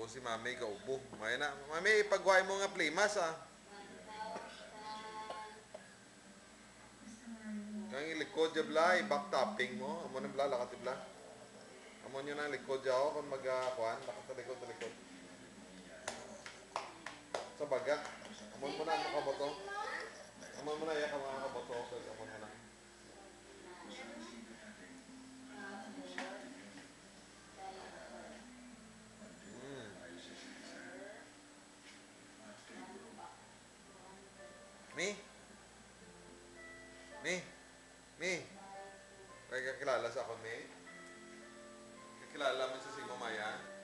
si mami kaupo. May na, mami, ipagway mo nga plimas Kang ilikod ya bla, back tapping mo. Amo na bla, lakat bla. Amo nyo na likod ya ako kung mag-kuhan. Lakat talikod. Sa baga. Amon mo na ang makaboto. Amon mo na ya ka mga kaboto. Amon mo na. Mi? Mi? Kaya kakilala sa ako, Mi? Kakilala mo sa si Mamaya?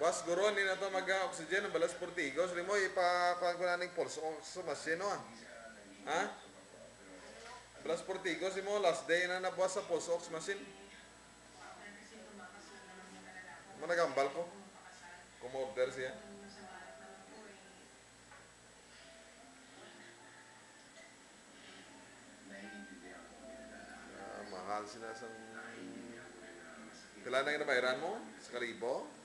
Boss, guro, hindi na ito mag-oxygen. Ang balas portigos. Rin mo, ipakuhan ko na ng pulse sa machine, no? Ha? Balas portigos, mo, last day na nabuwas sa pulse ox machine. Managambal ko. Kumorder siya. Mahal sila sa... Kailan na yung nabayaran mo? Sa kalibo?